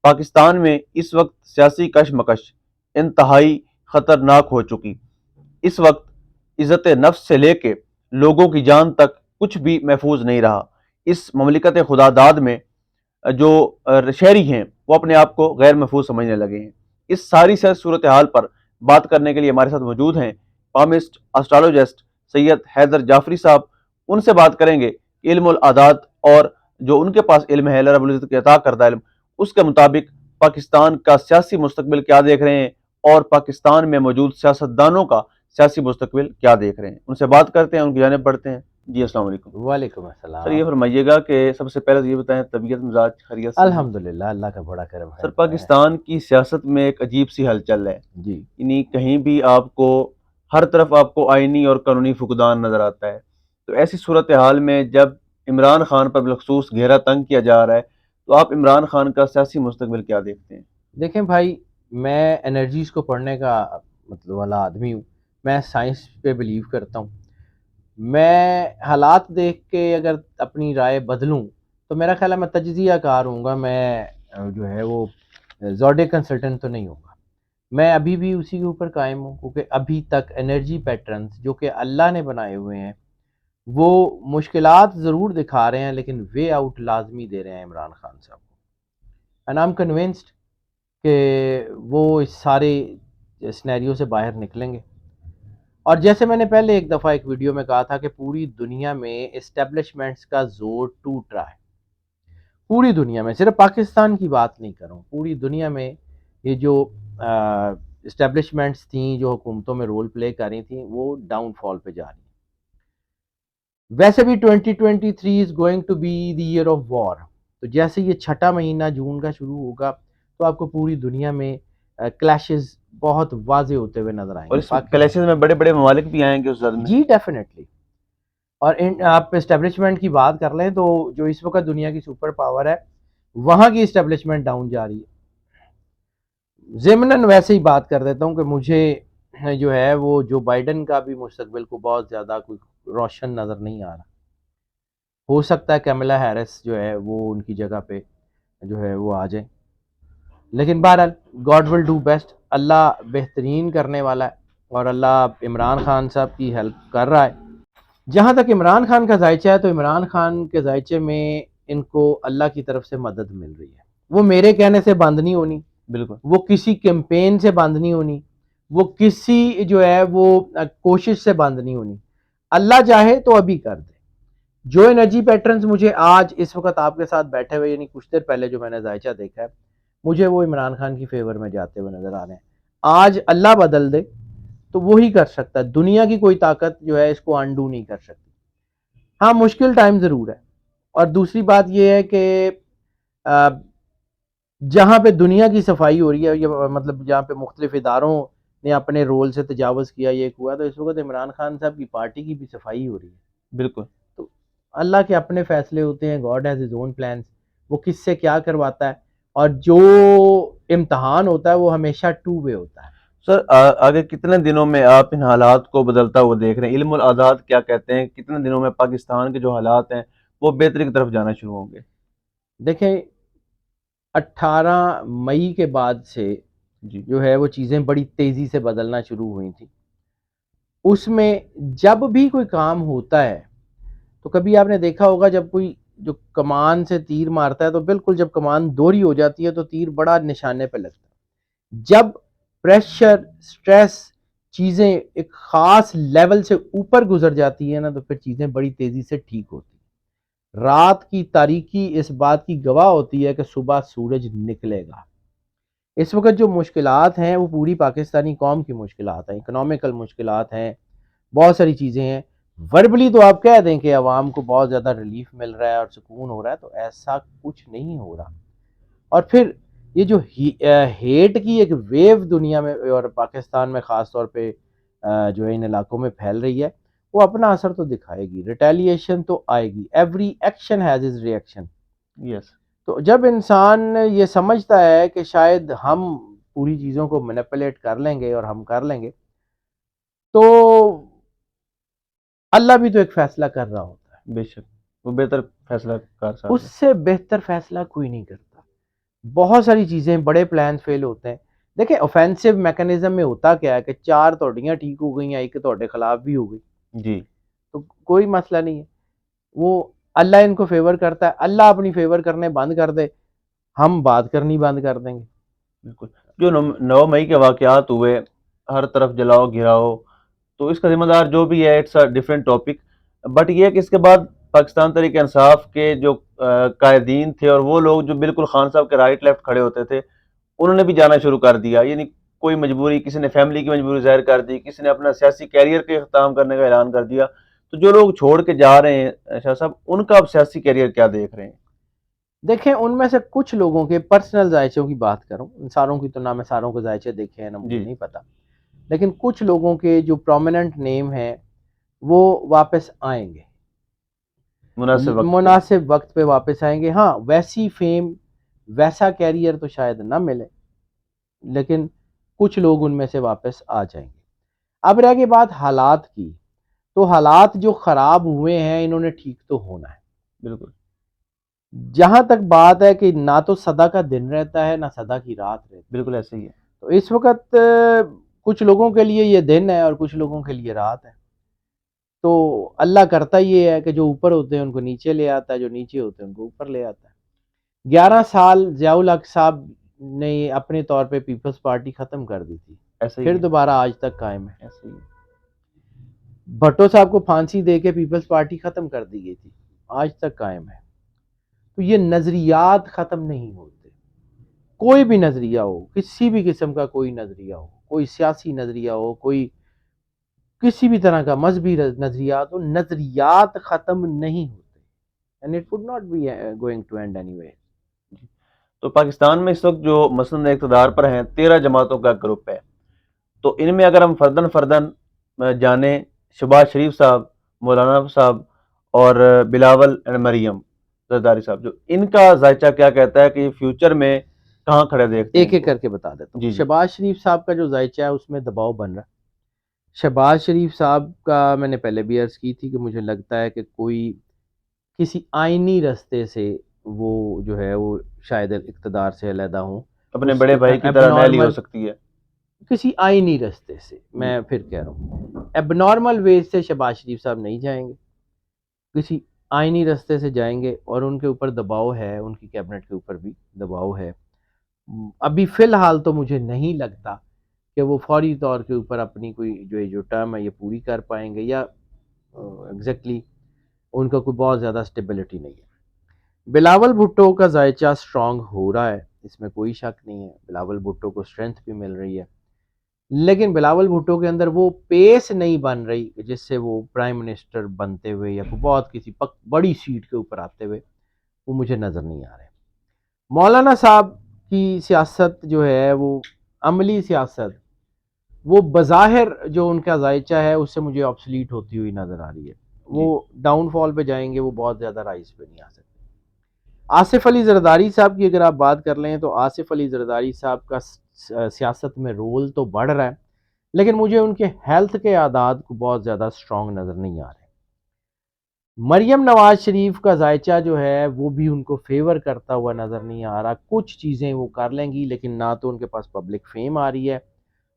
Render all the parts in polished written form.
پاکستان میں اس وقت سیاسی کشمکش انتہائی خطرناک ہو چکی۔ اس وقت عزت نفس سے لے کے لوگوں کی جان تک کچھ بھی محفوظ نہیں رہا۔ اس مملکت خدا داد میں جو شہری ہیں وہ اپنے آپ کو غیر محفوظ سمجھنے لگے ہیں۔ اس ساری صورتحال پر بات کرنے کے لیے ہمارے ساتھ موجود ہیں پامسٹ اسٹرالوجسٹ سید حیدر جعفری صاحب۔ ان سے بات کریں گے کہ علم العادات اور جو ان کے پاس علم ہے اللہ رب العزت کے عطا کردہ علم، اس کے مطابق پاکستان کا سیاسی مستقبل کیا دیکھ رہے ہیں اور پاکستان میں موجود سیاستدانوں کا سیاسی مستقبل کیا دیکھ رہے ہیں۔ ان سے بات کرتے ہیں، ان کی جانب بڑھتے ہیں۔ جی السلام علیکم۔ وعلیکم سر السلام۔ یہ فرمائیے گا کہ سب سے پہلے یہ بتائیں طبیعت مزاج خیریت سے؟ الحمدللہ، اللہ کا بڑا کرم ہے۔ سر پاکستان کی سیاست میں ایک عجیب سی ہلچل ہے، جی یعنی کہیں بھی آپ کو ہر طرف آپ کو آئینی اور قانونی فقدان نظر آتا ہے۔ تو ایسی صورتحال میں جب عمران خان پر بالخصوص گھیرا تنگ کیا جا رہا ہے تو آپ عمران خان کا سیاسی مستقبل کیا دیکھتے ہیں؟ دیکھیں بھائی، میں انرجیز کو پڑھنے کا مطلب والا آدمی ہوں، میں سائنس پہ بلیو کرتا ہوں۔ میں حالات دیکھ کے اگر اپنی رائے بدلوں تو میرا خیال ہے میں تجزیہ کار ہوں گا، میں جو ہے وہ زوڈے کنسلٹنٹ تو نہیں ہوں گا۔ میں ابھی بھی اسی کے اوپر قائم ہوں، کیونکہ ابھی تک انرجی پیٹرنز جو کہ اللہ نے بنائے ہوئے ہیں وہ مشکلات ضرور دکھا رہے ہیں، لیکن وے آؤٹ لازمی دے رہے ہیں عمران خان صاحب کو۔ اینڈ آئی ایم کنونسڈ کہ وہ اس سارے سینیریو سے باہر نکلیں گے۔ اور جیسے میں نے پہلے ایک دفعہ ایک ویڈیو میں کہا تھا کہ پوری دنیا میں اسٹیبلشمنٹس کا زور ٹوٹ رہا ہے، پوری دنیا میں، صرف پاکستان کی بات نہیں کر رہا ہوں، پوری دنیا میں یہ جو اسٹیبلشمنٹس تھیں جو حکومتوں میں رول پلے کر رہی تھیں وہ ڈاؤن فال پہ جا رہی ہیں۔ ویسے بھی 2023 is going to be the year of war, تو جیسے یہ چھٹا مہینہ جون کا شروع ہوگا تو آپ کو پوری دنیا میں کلیشز بہت واضح ہوتے ہوئے نظر آئیں اور گے۔ اس کلیشز میں بڑے بڑے ممالک بھی آئیں گے اس زد میں؟ جی ڈیفینیٹلی۔ اور آپ اسٹیبلشمنٹ کی بات کر لیں تو جو اس وقت دنیا کی سپر پاور ہے وہاں کی اسٹیبلشمنٹ ڈاؤن جا رہی ہے۔ ضمناً ویسے ہی بات کر دیتا ہوں کہ مجھے جو ہے وہ جو بائیڈن کا بھی مستقبل کو بہت زیادہ کوئی روشن نظر نہیں آ رہا۔ ہو سکتا ہے کیملا ہیرس جو ہے وہ ان کی جگہ پہ جو ہے وہ آ جائیں، لیکن بہرحال گاڈ ول ڈو بیسٹ، اللہ بہترین کرنے والا ہے اور اللہ عمران خان صاحب کی ہیلپ کر رہا ہے۔ جہاں تک عمران خان کا ذائچہ ہے تو عمران خان کے ذائچے میں ان کو اللہ کی طرف سے مدد مل رہی ہے، وہ میرے کہنے سے بند نہیں ہونی، بالکل، وہ کسی کیمپین سے بند نہیں ہونی، وہ کسی جو ہے وہ کوشش سے بند نہیں ہونی۔ اللہ چاہے تو ابھی کر دے۔ جو انرجی پیٹرنز مجھے آج اس وقت آپ کے ساتھ بیٹھے ہوئے یعنی کچھ دیر پہلے جو میں نے ذائچہ دیکھا ہے مجھے وہ عمران خان کی فیور میں جاتے ہوئے نظر آ رہے ہیں۔ آج اللہ بدل دے تو وہی کر سکتا ہے، دنیا کی کوئی طاقت جو ہے اس کو انڈو نہیں کر سکتی۔ ہاں مشکل ٹائم ضرور ہے، اور دوسری بات یہ ہے کہ جہاں پہ دنیا کی صفائی ہو رہی ہے، یہ مطلب جہاں پہ مختلف اداروں نے اپنے رول سے تجاوز کیا یہ ہوا، تو اس وقت عمران خان صاحب کی پارٹی کی بھی صفائی ہو رہی ہے۔ بالکل، تو اللہ کے اپنے فیصلے ہوتے ہیں، God has his own plans, وہ کس سے کیا کرواتا ہے، اور جو امتحان ہوتا ہے وہ ہمیشہ ٹو وے ہوتا ہے۔ سر آگے کتنے دنوں میں آپ ان حالات کو بدلتا ہوا دیکھ رہے ہیں؟ علم العادات کیا کہتے ہیں کتنے دنوں میں پاکستان کے جو حالات ہیں وہ بہتری کی طرف جانا شروع ہوں گے؟ دیکھیں 18 مئی کے بعد سے جی جو ہے وہ چیزیں بڑی تیزی سے بدلنا شروع ہوئی تھیں۔ اس میں جب بھی کوئی کام ہوتا ہے تو کبھی آپ نے دیکھا ہوگا جب کوئی جو کمان سے تیر مارتا ہے تو بالکل جب کمان دوہری ہو جاتی ہے تو تیر بڑا نشانے پہ لگتا ہے۔ جب پریشر، سٹریس، چیزیں ایک خاص لیول سے اوپر گزر جاتی ہیں نا تو پھر چیزیں بڑی تیزی سے ٹھیک ہوتی ہیں۔ رات کی تاریکی اس بات کی گواہ ہوتی ہے کہ صبح سورج نکلے گا۔ اس وقت جو مشکلات ہیں وہ پوری پاکستانی قوم کی مشکلات ہیں، اکنامیکل مشکلات ہیں، بہت ساری چیزیں ہیں۔ وربلی تو آپ کہہ دیں کہ عوام کو بہت زیادہ ریلیف مل رہا ہے اور سکون ہو رہا ہے، تو ایسا کچھ نہیں ہو رہا۔ اور پھر یہ جو ہیٹ کی ایک ویو دنیا میں اور پاکستان میں خاص طور پہ جو ہے ان علاقوں میں پھیل رہی ہے وہ اپنا اثر تو دکھائے گی، ریٹیلیشن تو آئے گی، every action has his reaction. Yes, تو جب انسان یہ سمجھتا ہے کہ شاید ہم پوری چیزوں کو مینیپولیٹ کر لیں گے اور ہم کر لیں گے، تو اللہ بھی تو ایک فیصلہ کر رہا ہوتا ہے، بے شک وہ بہتر فیصلہ کار اس صاحب ہے۔ سے بہتر فیصلہ کوئی نہیں کرتا۔ بہت ساری چیزیں بڑے پلانس فیل ہوتے ہیں. دیکھیں اوفینسو میکنزم میں ہوتا کیا ہے کہ 4 توڑیاں ٹھیک ہو گئی ہیں, ایک توڑے خلاف بھی ہو گئی, جی تو کوئی مسئلہ نہیں ہے. وہ اللہ ان کو فیور کرتا ہے, اللہ اپنی فیور کرنے بند کر دے, ہم بات کرنی بند کر دیں گے. بالکل. جو 9 مئی کے واقعات ہوئے, ہر طرف جلاؤ گھراؤ, تو اس کا ذمہ دار جو بھی ہے it's a different topic. But یہ ہے کہ اس کے بعد پاکستان تحریک انصاف کے جو قائدین تھے اور وہ لوگ جو بالکل خان صاحب کے رائٹ لیفٹ کھڑے ہوتے تھے, انہوں نے بھی جانا شروع کر دیا. یعنی کوئی مجبوری, کسی نے فیملی کی مجبوری ظاہر کر دی, کسی نے اپنا سیاسی کیریئر کے اختتام کرنے کا اعلان کر دیا. تو جو لوگ چھوڑ کے جا رہے ہیں شاہ صاحب, ان کا اب سیاسی کیریئر کیا دیکھ رہے ہیں؟ دیکھیں ان میں سے کچھ لوگوں کے پرسنل ذائچوں کی بات کروں, ان ساروں کی تو نہ میں ساروں کے ذائچے دیکھے ہیں نہ مجھے جی نہیں پتا, لیکن کچھ لوگوں کے جو پرومیننٹ نیم ہیں وہ واپس آئیں گے, مناسب وقت پہ. مناسب وقت پہ واپس آئیں گے. ہاں ویسی فیم ویسا کیریئر تو شاید نہ ملے, لیکن کچھ لوگ ان میں سے واپس آ جائیں گے. اب رہ گئی بات حالات کی, تو حالات جو خراب ہوئے ہیں انہوں نے ٹھیک تو ہونا ہے. بالکل جہاں تک بات ہے کہ نہ تو صدا کا دن رہتا ہے نہ صدا کی رات رہتی ہے, بالکل ایسے ہی ہے. تو اس وقت کچھ لوگوں کے لیے یہ دن ہے اور کچھ لوگوں کے لیے رات ہے. تو اللہ کرتا یہ ہے کہ جو اوپر ہوتے ہیں ان کو نیچے لے آتا ہے, جو نیچے ہوتے ہیں ان کو اوپر لے آتا ہے. 11 سال ضیاء الحق صاحب نے اپنے طور پہ پیپلز پارٹی ختم کر دی تھی, ایسے ہی پھر ہے. دوبارہ آج تک قائم ہے. ایسے ہی ہے. بھٹو صاحب کو پھانسی دے کے پیپلز پارٹی ختم کر دی گئی تھی, آج تک قائم ہے. تو یہ نظریات ختم نہیں ہوتے. کوئی بھی نظریہ ہو, کسی بھی قسم کا کوئی نظریہ ہو, کوئی سیاسی نظریہ ہو, کوئی کسی بھی طرح کا مذہبی نظریات ہو, نظریات ختم نہیں ہوتے. and it would not be going to end anyway. تو پاکستان میں اس وقت جو مسند اقتدار پر ہیں 13 جماعتوں کا گروپ ہے. تو ان میں اگر ہم فردن فردن جانیں, شہباز شریف صاحب, مولانا صاحب اور بلاول اینڈ مریم زرداری صاحب, جو ان کا ذائچہ کیا کہتا ہے کہ یہ فیوچر میں کہاں کھڑے دیکھتے ہیں ایک ان ایک کو؟ کر کے بتا دیتا ہوں. جی جی شہباز شریف صاحب کا جو ذائچہ ہے اس میں دباؤ بن رہا ہے. شہباز شریف صاحب کا میں نے پہلے بھی عرض کی تھی کہ مجھے لگتا ہے کہ کوئی کسی آئینی رستے سے وہ جو ہے وہ شاید اقتدار سے علیحدہ ہوں, اپنے اس بڑے بھائی کی ایب طرح نیلی ہو نارمل سکتی ہے. کسی آئینی رستے سے, جی میں پھر کہہ رہا ہوں ایب نارمل ویز سے شہباز شریف صاحب نہیں جائیں گے, کسی آئینی رستے سے جائیں گے, اور ان کے اوپر دباؤ ہے, ان کی کیبنٹ کے اوپر بھی دباؤ ہے. ابھی فی الحال تو مجھے نہیں لگتا کہ وہ فوری طور کے اوپر اپنی کوئی جو ٹرم ہے یہ پوری کر پائیں گے, یا ایگزیکٹلی ان کا کوئی بہت زیادہ اسٹیبلٹی نہیں ہے. بلاول بھٹو کا ذائچہ سٹرانگ ہو رہا ہے, اس میں کوئی شک نہیں ہے. بلاول بھٹو کو اسٹرینتھ بھی مل رہی ہے, لیکن بلاول بھٹو کے اندر وہ پیس نہیں بن رہی جس سے وہ پرائم منسٹر بنتے ہوئے یا کوئی بہت کسی بڑی سیٹ کے اوپر آتے ہوئے وہ مجھے نظر نہیں آ رہے. مولانا صاحب کی سیاست جو ہے وہ عملی سیاست, وہ بظاہر جو ان کا ذائچہ ہے اس سے مجھے آبسلیٹ ہوتی ہوئی نظر آ رہی ہے. جی وہ ڈاؤن فال پہ جائیں گے, وہ بہت زیادہ رائز پہ نہیں آ سکتے. آصف علی زرداری صاحب کی اگر آپ بات کر لیں تو آصف علی زرداری صاحب کا سیاست میں رول تو بڑھ رہا ہے, لیکن مجھے ان کے ہیلتھ کے اعداد کو بہت زیادہ سٹرانگ نظر نہیں آ رہے. مریم نواز شریف کا ذائچہ جو ہے وہ بھی ان کو فیور کرتا ہوا نظر نہیں آ رہا. کچھ چیزیں وہ کر لیں گی, لیکن نہ تو ان کے پاس پبلک فیم آ رہی ہے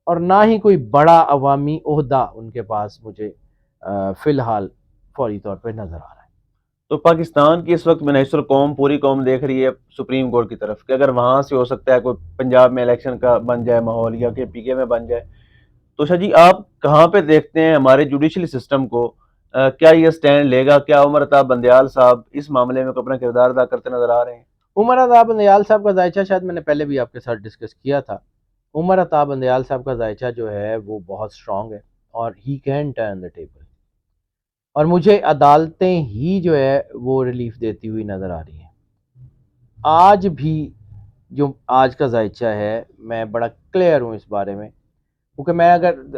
اور نہ ہی کوئی بڑا عوامی عہدہ ان کے پاس مجھے فی الحال فوری طور پہ نظر آ رہا ہے. تو پاکستان کی اس وقت منحصر قوم, پوری قوم دیکھ رہی ہے سپریم کورٹ کی طرف کہ اگر وہاں سے ہو سکتا ہے کوئی پنجاب میں الیکشن کا بن جائے ماحول, یا کہ پی کے میں بن جائے. تو شاہ جی آپ کہاں پہ دیکھتے ہیں ہمارے جوڈیشل سسٹم کو, کیا یہ سٹینڈ لے گا؟ کیا عمر عطا بندیال صاحب اس معاملے میں اپنا کردار ادا کرتے نظر آ رہے ہیں؟ عمر عطا بندیال صاحب کا ذائچہ شاید میں نے پہلے بھی آپ کے ساتھ ڈسکس کیا تھا. عمر عطا بندیال صاحب کا ذائچہ جو ہے وہ بہت سٹرانگ ہے, اور he can turn the table, اور مجھے عدالتیں ہی جو ہے وہ ریلیف دیتی ہوئی نظر آ رہی ہیں. آج بھی جو آج کا ذائچہ ہے میں بڑا کلیئر ہوں اس بارے میں, کیونکہ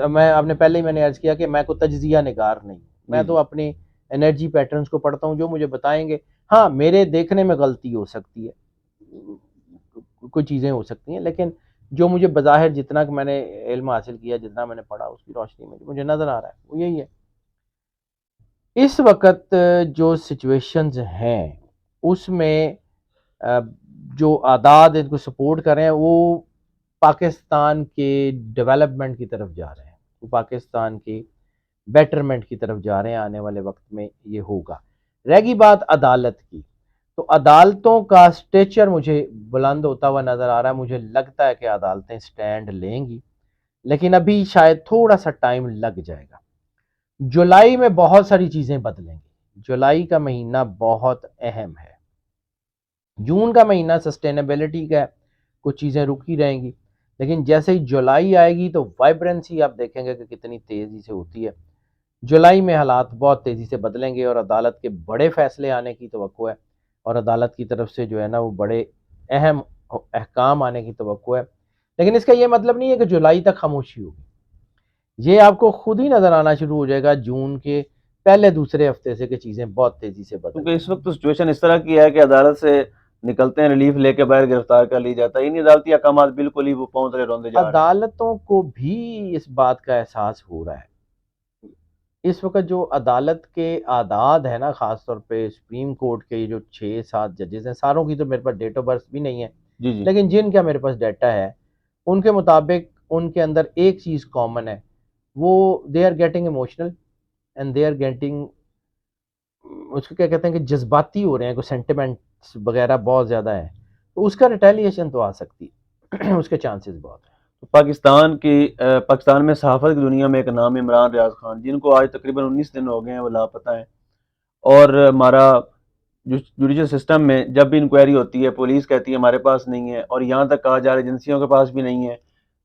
میں آپ نے پہلے ہی میں نے عرض کیا کہ میں کوئی تجزیہ نگار نہیں, میں جی تو جی اپنی انرجی پیٹرنز کو پڑھتا ہوں, جو مجھے بتائیں گے. ہاں میرے دیکھنے میں غلطی ہو سکتی ہے, کوئی چیزیں ہو سکتی ہیں, لیکن جو مجھے بظاہر جتنا کہ میں نے علم حاصل کیا, جتنا میں نے پڑھا, اس کی روشنی میں جو مجھے نظر آ رہا ہے وہ یہی ہے. اس وقت جو سچویشنز ہیں اس میں جو اعداد ان کو سپورٹ کر رہے ہیں وہ پاکستان کے ڈیولپمنٹ کی طرف جا رہے ہیں، وہ پاکستان کے بیٹرمنٹ کی طرف جا رہے ہیں، آنے والے وقت میں یہ ہوگا۔ رہ گئی بات عدالت کی، تو عدالتوں کا سٹیچر مجھے بلند ہوتا ہوا نظر آ رہا ہے، مجھے لگتا ہے کہ عدالتیں سٹینڈ لیں گی، لیکن ابھی شاید تھوڑا سا ٹائم لگ جائے گا۔ جولائی میں بہت ساری چیزیں بدلیں گی، جولائی کا مہینہ بہت اہم ہے۔ جون کا مہینہ سسٹینیبلٹی کا ہے، کچھ چیزیں رکی رہیں گی، لیکن جیسے ہی جولائی آئے گی تو وائبرنسی آپ دیکھیں گے کہ کتنی تیزی سے ہوتی ہے۔ جولائی میں حالات بہت تیزی سے بدلیں گے اور عدالت کے بڑے فیصلے آنے کی توقع ہے، اور عدالت کی طرف سے جو ہے نا وہ بڑے اہم احکام آنے کی توقع ہے۔ لیکن اس کا یہ مطلب نہیں ہے کہ جولائی تک خاموشی ہوگی، یہ آپ کو خود ہی نظر آنا شروع ہو جائے گا جون کے پہلے دوسرے ہفتے سے کہ چیزیں بہت تیزی سے بدل کیونکہ اس وقت سچویشن اس طرح کی ہے کہ عدالت سے نکلتے ہیں ریلیف لے کے باہر گرفتار کر لی جاتا ہے، ان عدالتی احکامات بالکل ہی وہ پاؤں تلے روندے جا رہے ہیں۔ عدالتوں کو بھی اس بات کا احساس ہو رہا ہے۔ اس وقت جو عدالت کے اعداد ہے نا، خاص طور پہ سپریم کورٹ کے یہ جو 6-7 ججز ہیں، ساروں کی تو میرے پاس ڈیٹ آف برتھ بھی نہیں ہے، جی جی لیکن جن کا میرے پاس ڈیٹا ہے ان کے مطابق ان کے اندر ایک چیز کامن ہے، وہ they are getting emotional and they are getting, اس کو کیا کہتے ہیں کہ جذباتی ہو رہے ہیں، کوئی سینٹیمنٹس وغیرہ بہت زیادہ ہے، تو اس کا ریٹیلیشن تو آ سکتی ہے اس کے چانسز بہت ہیں۔ پاکستان میں صحافت کی دنیا میں ایک نام عمران ریاض خان، جن کو آج تقریباً 19 دن ہو گئے ہیں وہ لاپتہ ہیں، اور ہمارا جوڈیشل سسٹم میں جب بھی انکوائری ہوتی ہے پولیس کہتی ہے ہمارے پاس نہیں ہے، اور یہاں تک کہا جا رہا ہے ایجنسیوں کے پاس بھی نہیں ہے،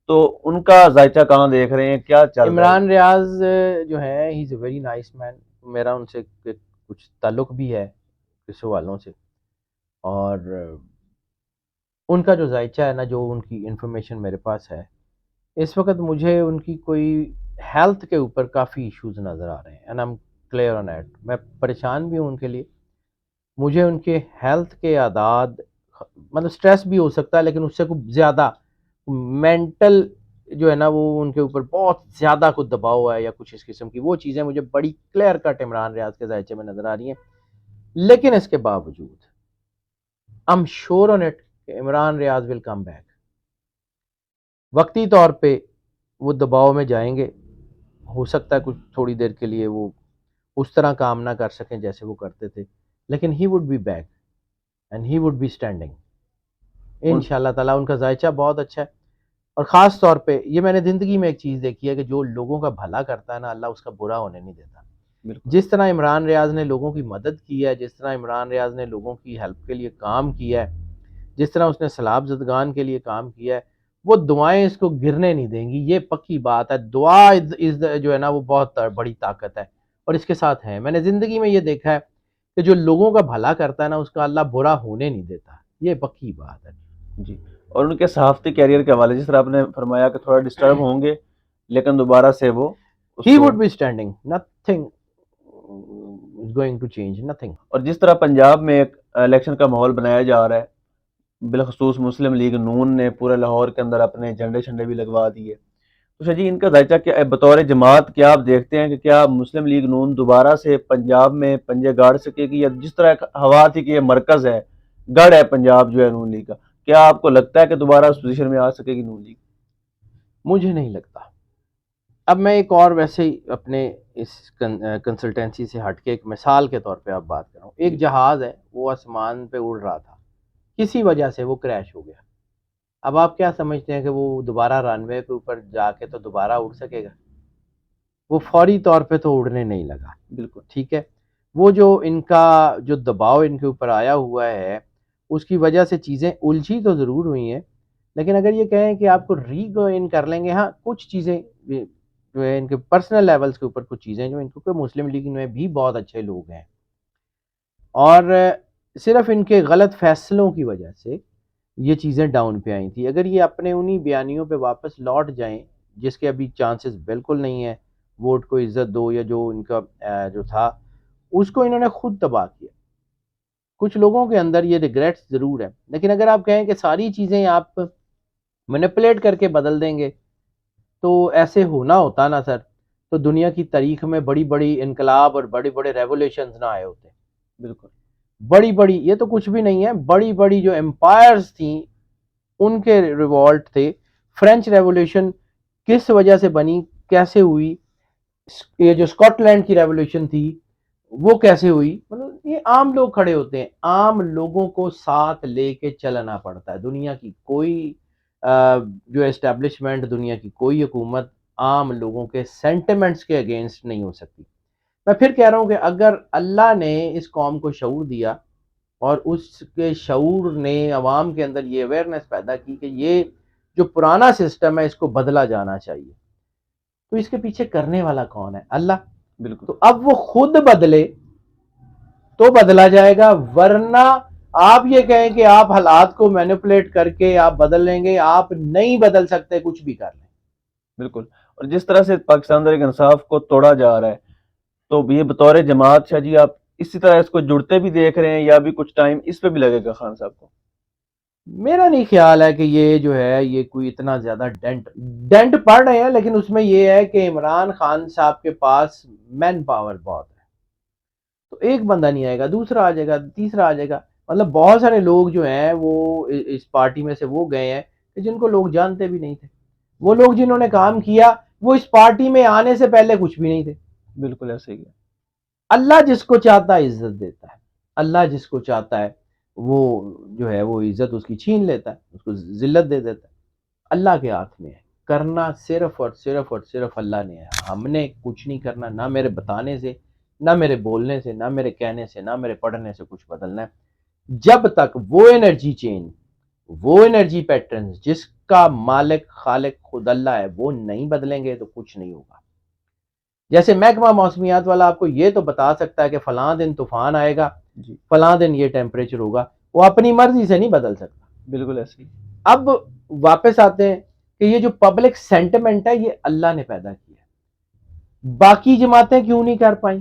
تو ان کا ذائچہ کہاں دیکھ رہے ہیں، کیا چل رہا ہے؟ عمران ریاض جو ہے ہی از اے ویری نائس مین، میرا ان سے کچھ تعلق بھی ہے کچھ سوالوں سے، اور ان کا جو ذائچہ ہے نا، جو ان کی انفارمیشن میرے پاس ہے اس وقت، مجھے ان کی کوئی ہیلتھ کے اوپر کافی ایشوز نظر آ رہے ہیں، and I am clear on it, میں پریشان بھی ہوں ان کے لیے، مجھے ان کے ہیلتھ کے اعداد، مطلب سٹریس بھی ہو سکتا ہے لیکن اس سے کچھ زیادہ مینٹل جو ہے نا وہ ان کے اوپر بہت زیادہ کچھ دباؤ ہے یا کچھ اس قسم کی وہ چیزیں مجھے بڑی کلیئر کٹ عمران ریاض کے ذائچے میں نظر آ رہی ہیں، لیکن اس کے باوجود I'm sure on it کہ عمران ریاض will come back، وقتی طور پہ وہ دباؤ میں جائیں گے، ہو سکتا ہے کچھ تھوڑی دیر کے لیے وہ اس طرح کام نہ کر سکیں جیسے وہ کرتے تھے، لیکن he would be back and he would be standing انشاءاللہ تعالیٰ۔ ان کا ذائچہ بہت اچھا ہے، اور خاص طور پہ یہ میں نے زندگی میں ایک چیز دیکھی ہے کہ جو لوگوں کا بھلا کرتا ہے نا، اللہ اس کا برا ہونے نہیں دیتا۔ بالکل جس طرح عمران ریاض نے لوگوں کی مدد کی ہے، جس طرح عمران ریاض نے لوگوں کی ہیلپ کے لیے کام کیا ہے، جس طرح اس نے سیلاب زدگان کے لیے کام کیا ہے، وہ دعائیں اس کو گرنے نہیں دیں گی، یہ پکی بات ہے۔ دعا جو ہے نا وہ بہت بڑی طاقت ہے، اور اس کے ساتھ ہے، میں نے زندگی میں یہ دیکھا ہے کہ جو لوگوں کا بھلا کرتا ہے نا اس کا اللہ برا ہونے نہیں دیتا، یہ پکی بات ہے۔ جی، اور ان کے صحافتی کیریئر کے حوالے جس طرح آپ نے فرمایا کہ تھوڑا ڈسٹرب ہوں گے لیکن دوبارہ سے وہ اس He کو، would be standing, nothing is going to change, nothing۔ اور جس طرح پنجاب میں ایک الیکشن کا ماحول بنایا جا رہا ہے، بالخصوص مسلم لیگ نون نے پورے لاہور کے اندر اپنے جھنڈے شنڈے بھی لگوا دیے، تو شاہ جی ان کا ذائچہ کیا بطور جماعت کیا آپ دیکھتے ہیں کہ کیا مسلم لیگ نون دوبارہ سے پنجاب میں پنجے گاڑ سکے گی، یا جس طرح ایک ہوا تھی کہ یہ مرکز ہے، گڑھ ہے پنجاب جو ہے نون لیگ کا، کیا آپ کو لگتا ہے کہ دوبارہ اس پوزیشن میں آ سکے گی نون لیگ؟ مجھے نہیں لگتا۔ اب میں ایک اور ویسے ہی اپنے اس کنسلٹینسی سے ہٹ کے ایک مثال کے طور پہ آپ بات کر رہا ہوں، ایک جہاز ہے وہ آسمان پہ اڑ رہا تھا، کسی وجہ سے وہ کریش ہو گیا، اب آپ کیا سمجھتے ہیں کہ وہ دوبارہ رن وے کے اوپر جا کے تو دوبارہ اڑ سکے گا؟ وہ فوری طور پہ تو اڑنے نہیں لگا، بالکل ٹھیک ہے۔ وہ جو ان کا جو دباؤ ان کے اوپر آیا ہوا ہے اس کی وجہ سے چیزیں الجھی تو ضرور ہوئی ہیں، لیکن اگر یہ کہیں کہ آپ کو ری گو ان کر لیں گے، ہاں کچھ چیزیں جو ہے ان کے پرسنل لیولز کے اوپر کچھ چیزیں جو ان کو مسلم لیگ میں بھی بہت اچھے لوگ ہیں، اور صرف ان کے غلط فیصلوں کی وجہ سے یہ چیزیں ڈاؤن پہ آئی تھی۔ اگر یہ اپنے انہی بیانیوں پہ واپس لوٹ جائیں، جس کے ابھی چانسز بالکل نہیں ہے، ووٹ کو عزت دو یا جو ان کا جو تھا اس کو انہوں نے خود تباہ کیا، کچھ لوگوں کے اندر یہ ریگریٹس ضرور ہے، لیکن اگر آپ کہیں کہ ساری چیزیں آپ مینیپولیٹ کر کے بدل دیں گے تو ایسے ہونا ہوتا نا سر، تو دنیا کی تاریخ میں بڑی بڑی انقلاب اور بڑے بڑے ریولیوشنز نہ آئے ہوتے۔ بالکل بڑی بڑی، یہ تو کچھ بھی نہیں ہے، بڑی بڑی جو امپائرز تھیں ان کے ریوولٹ تھے. فرینچ ریولیوشن کس وجہ سے بنی، کیسے ہوئی، یہ جو اسکاٹ لینڈ کی ریولیوشن تھی وہ کیسے ہوئی. مطلب یہ عام لوگ کھڑے ہوتے ہیں، عام لوگوں کو ساتھ لے کے چلنا پڑتا ہے. دنیا کی کوئی جو اسٹیبلشمنٹ، دنیا کی کوئی حکومت عام لوگوں کے سینٹیمنٹس کے اگینسٹ نہیں ہو سکتی. میں پھر کہہ رہا ہوں کہ اگر اللہ نے اس قوم کو شعور دیا اور اس کے شعور نے عوام کے اندر یہ اویئرنیس پیدا کی کہ یہ جو پرانا سسٹم ہے اس کو بدلا جانا چاہیے، تو اس کے پیچھے کرنے والا کون ہے؟ اللہ. بالکل. تو اب وہ خود بدلے تو بدلا جائے گا، ورنہ آپ یہ کہیں کہ آپ حالات کو مینیپولیٹ کر کے آپ بدل لیں گے، آپ نہیں بدل سکتے، کچھ بھی کر لیں. بالکل. اور جس طرح سے پاکستان تحریک انصاف کو توڑا جا رہا ہے، تو یہ بطور جماعت شاہ جی آپ اسی طرح اس کو جڑتے بھی دیکھ رہے ہیں یا بھی کچھ ٹائم اس پہ بھی لگے گا خان صاحب کو؟ میرا نہیں خیال ہے کہ یہ جو ہے یہ کوئی اتنا زیادہ ڈینٹ پڑ رہے ہیں، لیکن اس میں یہ ہے کہ عمران خان صاحب کے پاس مین پاور بہت ہے. تو ایک بندہ نہیں آئے گا، دوسرا آ جائے گا، تیسرا آ جائے گا. مطلب بہت سارے لوگ جو ہیں وہ اس پارٹی میں سے وہ گئے ہیں کہ جن کو لوگ جانتے بھی نہیں تھے. وہ لوگ جنہوں نے کام کیا وہ اس پارٹی میں آنے سے پہلے کچھ بھی نہیں تھے. بالکل ایسے ہی ہے. اللہ جس کو چاہتا ہے عزت دیتا ہے، اللہ جس کو چاہتا ہے وہ جو ہے وہ عزت اس کی چھین لیتا ہے، اس کو ذلت دے دیتا ہے. اللہ کے ہاتھ میں ہے، کرنا صرف اور صرف اور صرف اللہ نے ہے. ہم نے کچھ نہیں کرنا، نہ میرے بتانے سے، نہ میرے بولنے سے، نہ میرے کہنے سے، نہ میرے پڑھنے سے کچھ بدلنا ہے. جب تک وہ انرجی چینج، وہ انرجی پیٹرنز جس کا مالک خالق خود اللہ ہے وہ نہیں بدلیں گے تو کچھ نہیں ہوگا. جیسے محکمہ موسمیات والا آپ کو یہ تو بتا سکتا ہے کہ فلاں دن طوفان آئے گا، جی فلاں دن یہ ٹیمپریچر ہوگا، وہ اپنی مرضی سے نہیں بدل سکتا. بالکل ایسے ہی. اب واپس آتے ہیں کہ یہ جو پبلک سینٹیمنٹ ہے یہ اللہ نے پیدا کیا ہے. باقی جماعتیں کیوں نہیں کر پائیں؟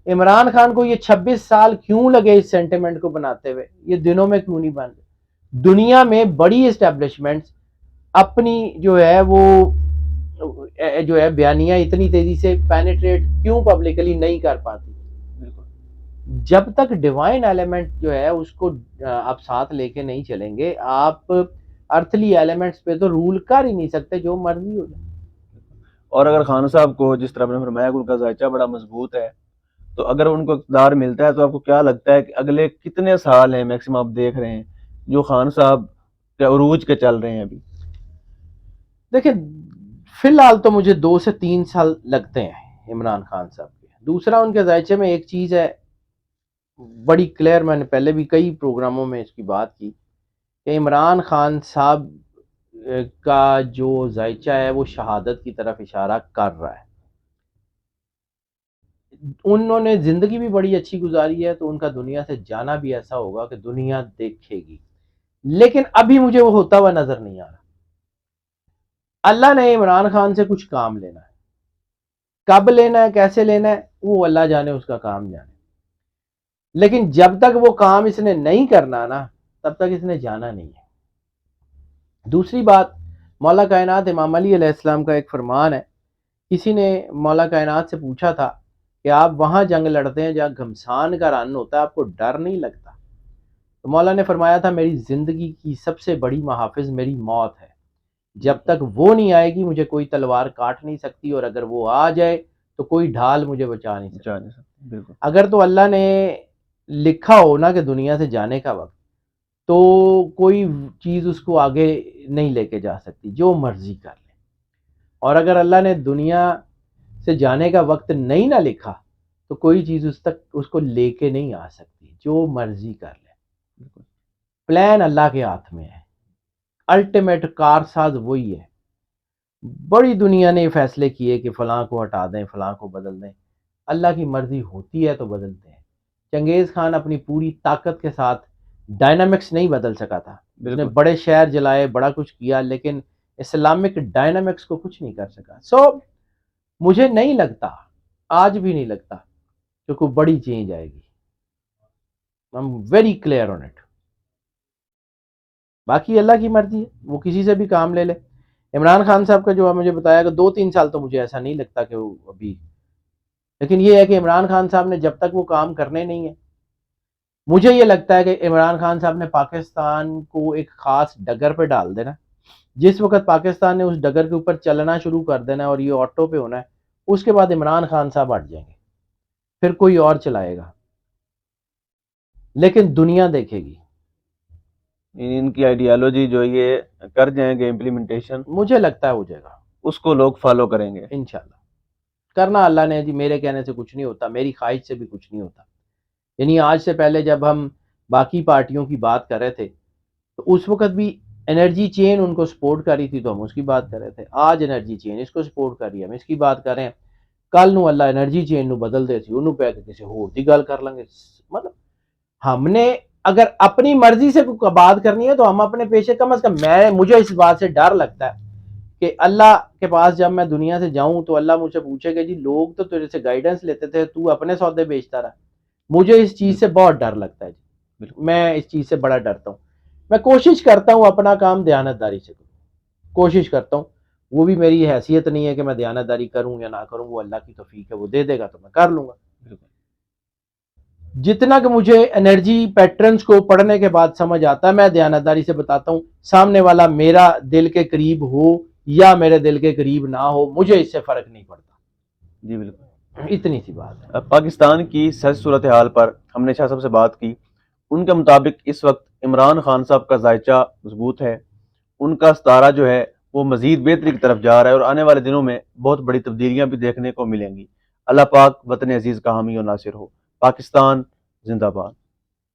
عمران خان کو یہ 26 سال کیوں لگے اس سینٹیمنٹ کو بناتے ہوئے؟ یہ دنوں میں کیوں نہیں بن گئے؟ دنیا میں بڑی اسٹیبلشمنٹس اپنی جو ہے وہ جو ہے بیانیاں اتنی تیزی سے پینیٹریٹ کیوں پبلکلی نہیں کر پاتی؟ بالکل. جب تک ڈیوائن ایلیمنٹ جو ہے اس کو آپ ساتھ لے کے نہیں چلیں گے، آپ ارتھلی ایلیمنٹس پہ تو رول کر ہی نہیں سکتے، جو مرضی ہو جائے. اور اگر خان صاحب کو جس طرح آپ نے فرمایا کہ ان کا ذائچہ بڑا مضبوط ہے، تو اگر ان کو اقتدار ملتا ہے تو آپ کو کیا لگتا ہے کہ اگلے کتنے سال ہیں میکسیمم آپ دیکھ رہے ہیں جو خان صاحب کے عروج کے چل رہے ہیں ابھی؟ دیکھیں فی الحال تو مجھے 2 سے 3 سال لگتے ہیں عمران خان صاحب کے. دوسرا ان کے ذائچے میں ایک چیز ہے بڑی کلیئر، میں نے پہلے بھی کئی پروگراموں میں اس کی بات کی کہ عمران خان صاحب کا جو ذائچہ ہے وہ شہادت کی طرف اشارہ کر رہا ہے. انہوں نے زندگی بھی بڑی اچھی گزاری ہے تو ان کا دنیا سے جانا بھی ایسا ہوگا کہ دنیا دیکھے گی، لیکن ابھی مجھے وہ ہوتا ہوا نظر نہیں آ رہا. اللہ نے عمران خان سے کچھ کام لینا ہے، کب لینا ہے، کیسے لینا ہے، وہ اللہ جانے، اس کا کام جانے. لیکن جب تک وہ کام اس نے نہیں کرنا نا تب تک اس نے جانا نہیں ہے. دوسری بات، مولا کائنات امام علی علیہ السلام کا ایک فرمان ہے. کسی نے مولا کائنات سے پوچھا تھا کہ آپ وہاں جنگ لڑتے ہیں جہاں گھمسان کا رن ہوتا ہے، آپ کو ڈر نہیں لگتا؟ تو مولا نے فرمایا تھا میری زندگی کی سب سے بڑی محافظ میری موت ہے. جب تک وہ نہیں آئے گی مجھے کوئی تلوار کاٹ نہیں سکتی، اور اگر وہ آ جائے تو کوئی ڈھال مجھے بچا نہیں سکتی. بالکل. اگر تو اللہ نے لکھا ہو نا کہ دنیا سے جانے کا وقت، تو کوئی چیز اس کو آگے نہیں لے کے جا سکتی، جو مرضی کر لے. اور اگر اللہ نے دنیا سے جانے کا وقت نہیں نہ لکھا تو کوئی چیز اس کو لے کے نہیں آ سکتی، جو مرضی کر لے. پلان اللہ کے ہاتھ میں ہے، الٹیمیٹ کارساز وہی ہے. بڑی دنیا نے فیصلے کیے کہ فلاں کو ہٹا دیں، فلاں کو بدل دیں. اللہ کی مرضی ہوتی ہے تو بدلتے ہیں. چنگیز خان اپنی پوری طاقت کے ساتھ ڈائنامکس نہیں بدل سکا تھا. اس نے بڑے شہر جلائے، بڑا کچھ کیا، لیکن اسلامک ڈائنامکس کو کچھ نہیں کر سکا. مجھے نہیں لگتا، آج بھی نہیں لگتا کہ کوئی بڑی چینج آئے گی. I'm very clear on it. باقی اللہ کی مرضی ہے، وہ کسی سے بھی کام لے لے. عمران خان صاحب کا جو مجھے بتایا کہ 2-3 سال تو مجھے ایسا نہیں لگتا کہ وہ ابھی، لیکن یہ ہے کہ عمران خان صاحب نے جب تک وہ کام کرنے نہیں ہے، مجھے یہ لگتا ہے کہ عمران خان صاحب نے پاکستان کو ایک خاص ڈگر پہ ڈال دینا. جس وقت پاکستان نے اس ڈگر کے اوپر چلنا شروع کر دینا ہے اور یہ آٹو پہ ہونا ہے, اس کے بعد عمران خان صاحب ہٹ جائیں گے, پھر کوئی اور چلائے گا, لیکن دنیا دیکھے گی. ان کی آئیڈیالوجی جو یہ کر جائیں گے امپلیمنٹیشن, مجھے لگتا ہے ہو جائے گا اس کو لوگ فالو کریں گے انشاءاللہ. کرنا اللہ نے جی, میرے کہنے سے کچھ نہیں ہوتا, میری خواہش سے بھی کچھ نہیں ہوتا. یعنی آج سے پہلے جب ہم باقی پارٹیوں کی بات کر رہے تھے تو اس وقت بھی انرجی چین ان کو سپورٹ کر رہی تھی تو ہم اس کی بات کر رہے تھے. آج انرجی چین اس کو سپورٹ کر رہی ہے, ہم اس کی بات کر رہے ہیں. کل نو اللہ انرجی چین نو بدل دے سی, انہوں پہ کسی ہور دی گل کر لیں گے. مطلب ہم نے اگر اپنی مرضی سے کوئی بات کرنی ہے تو ہم اپنے پیشے, کم از کم مجھے اس بات سے ڈر لگتا ہے کہ اللہ کے پاس جب میں دنیا سے جاؤں تو اللہ مجھ سے پوچھے کہ جی لوگ تو تیرے سے گائیڈنس لیتے تھے, تو اپنے سودے بیچتا رہا. مجھے اس چیز سے بہت ڈر لگتا ہے جی, میں اس چیز سے بڑا ڈرتا ہوں. میں کوشش کرتا ہوں اپنا کام دیانتداری سے کروں, کوشش کرتا ہوں. وہ بھی میری حیثیت نہیں ہے کہ میں دیانتداری کروں یا نہ کروں, وہ اللہ کی توفیق ہے, وہ دے دے گا تو میں کر لوں گا. جتنا کہ مجھے انرجی پیٹرنز کو پڑھنے کے بعد سمجھ آتا ہے, میں دیانتداری سے بتاتا ہوں, سامنے والا میرا دل کے قریب ہو یا میرے دل کے قریب نہ ہو, مجھے اس سے فرق نہیں پڑتا. جی بالکل, اتنی سی بات ہے. اب پاکستان کی سیاسی صورتحال پر ہم نے شاہ صاحب سے بات کی. ان کے مطابق اس وقت عمران خان صاحب کا ذائچہ مضبوط ہے, ان کا ستارہ جو ہے وہ مزید بہتری کی طرف جا رہا ہے, اور آنے والے دنوں میں بہت بڑی تبدیلیاں بھی دیکھنے کو ملیں گی. اللہ پاک وطن عزیز کا حامی و ناصر ہو. پاکستان زندہ باد.